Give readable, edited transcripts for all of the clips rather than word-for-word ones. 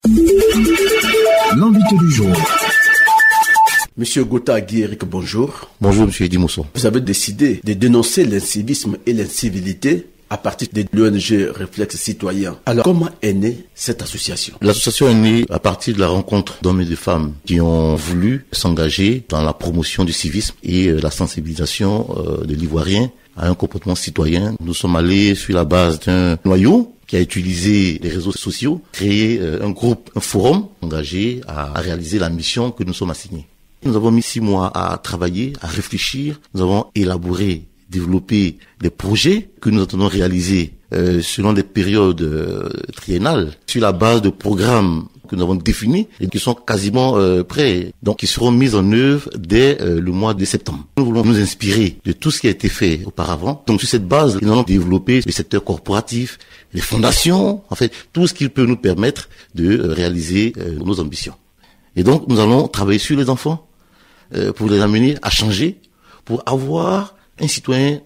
L'invité du jour. Monsieur Gota Guéric, bonjour. Bonjour, monsieur Eddy Mousson. Vous avez décidé de dénoncer l'incivisme et l'incivilité à partir de l'ONG Réflexe Citoyen. Alors, comment est née cette association? L'association est née à partir de la rencontre d'hommes et de femmes qui ont voulu s'engager dans la promotion du civisme et la sensibilisation de l'Ivoirien à un comportement citoyen. Nous sommes allés sur la base d'un noyau qui a utilisé les réseaux sociaux, créé un groupe, un forum engagé à réaliser la mission que nous sommes assignés. Nous avons mis 6 mois à travailler, à réfléchir. Nous avons élaboré, développé des projets que nous entendons réaliser selon des périodes triennales sur la base de programmes que nous avons définis et qui sont quasiment prêts, donc qui seront mis en œuvre dès le mois de septembre. Nous voulons nous inspirer de tout ce qui a été fait auparavant. Donc sur cette base, nous allons développer le secteur corporatif, les fondations, en fait, tout ce qui peut nous permettre de réaliser nos ambitions. Et donc nous allons travailler sur les enfants pour les amener à changer, pour avoir un citoyen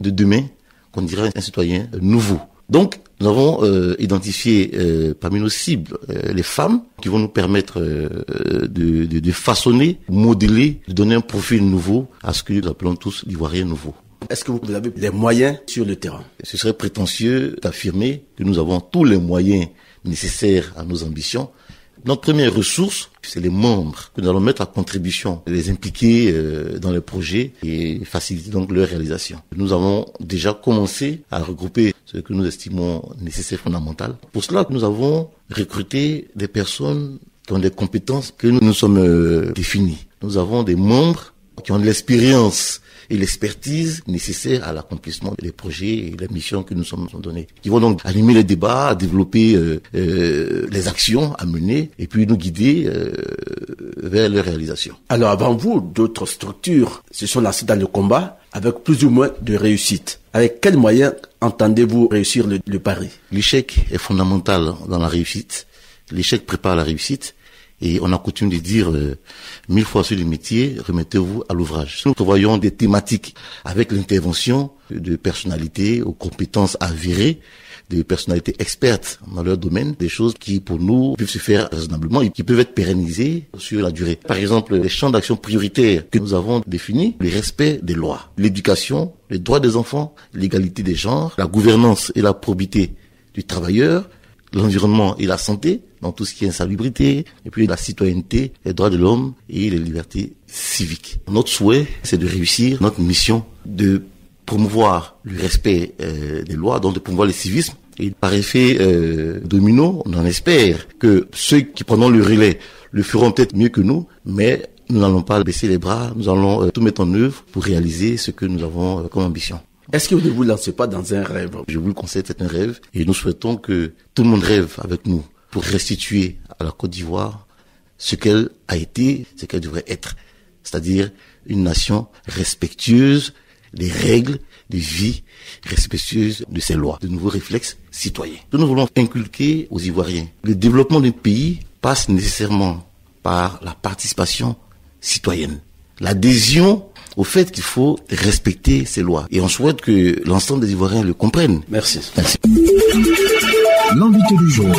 de demain, qu'on dirait un citoyen nouveau. Donc, nous avons identifié parmi nos cibles les femmes qui vont nous permettre de façonner, modeler, de donner un profil nouveau à ce que nous appelons tous l'Ivoirien nouveau. Est-ce que vous avez les moyens sur le terrain? Ce serait prétentieux d'affirmer que nous avons tous les moyens nécessaires à nos ambitions. Notre première ressource, c'est les membres que nous allons mettre à contribution, les impliquer dans les projets et faciliter donc leur réalisation. Nous avons déjà commencé à regrouper ce que nous estimons nécessaire, fondamental. Pour cela, nous avons recruté des personnes qui ont des compétences que nous nous sommes définis. Nous avons des membres qui ont de l'expérience et l'expertise nécessaire à l'accomplissement des projets et des missions que nous sommes donnés. Qui vont donc animer les débats, développer les actions à mener et puis nous guider vers leur réalisation. Alors avant vous, d'autres structures se sont lancées dans le combat avec plus ou moins de réussite. Avec quels moyens entendez-vous réussir le pari? L'échec est fondamental dans la réussite. L'échec prépare la réussite. Et on a coutume de dire 1000 fois sur le métier, remettez-vous à l'ouvrage. Nous prévoyons des thématiques avec l'intervention de personnalités aux compétences avérées, de personnalités expertes dans leur domaine, des choses qui pour nous peuvent se faire raisonnablement et qui peuvent être pérennisées sur la durée. Par exemple, les champs d'action prioritaires que nous avons définis, le respect des lois, l'éducation, les droits des enfants, l'égalité des genres, la gouvernance et la probité du travailleur, l'environnement et la santé, dans tout ce qui est insalubrité, et puis la citoyenneté, les droits de l'homme et les libertés civiques. Notre souhait, c'est de réussir notre mission de promouvoir le respect des lois, donc de promouvoir le civisme. Et par effet domino, on en espère que ceux qui prendront le relais le feront peut-être mieux que nous, mais nous n'allons pas baisser les bras, nous allons tout mettre en œuvre pour réaliser ce que nous avons comme ambition. Est-ce que vous ne vous lancez pas dans un rêve? Je vous le conseille, c'est un rêve et nous souhaitons que tout le monde rêve avec nous pour restituer à la Côte d'Ivoire ce qu'elle a été, ce qu'elle devrait être. C'est-à-dire une nation respectueuse des règles de vie, respectueuse de ses lois, de nouveaux réflexes citoyens. Nous voulons inculquer aux Ivoiriens. Le développement d'un pays passe nécessairement par la participation citoyenne. L'adhésion au fait qu'il faut respecter ces lois. Et on souhaite que l'ensemble des Ivoiriens le comprennent. Merci. L'invité du jour.